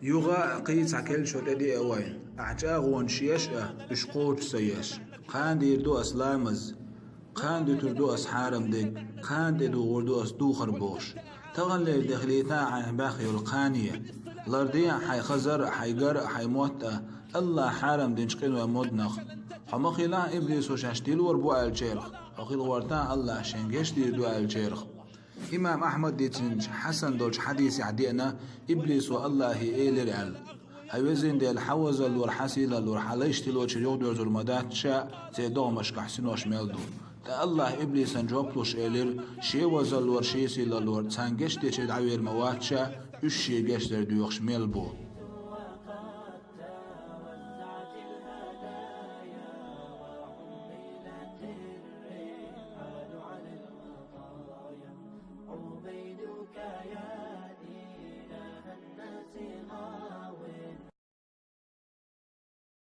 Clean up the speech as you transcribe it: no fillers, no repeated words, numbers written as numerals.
يوغا قيت عكل شو تدي أوين أعتاغ ونشيش إشقوت سيش قان ديردو أسلامز قان دي تردو أسحارم دي قان دي دو غردو أسدو خربوش تغلي دخليتا عن باخي القانية لرديا حي خزر حي قر حي موتا الله حارم دينشقين ومدنخ حمقي لا إبليس وشاشتيل وربو الجيرخ وقيل ورتا الله شنجش ديردو الجيرخ إمام أحمد ديتنج حسن دولش حديث عدينا إبليس والله إيلر عل هايوزين دي الحوز اللور حسيل اللور حليش تلو تشريو دور زلمدات شاء تيدو مشكح سنوش ميلدو تا الله إبليس انجوبلوش إيلر شي وزلور شيسي للور تانجش دي تشد عوير موات شاء يشي جشتر ديوخش ميلبو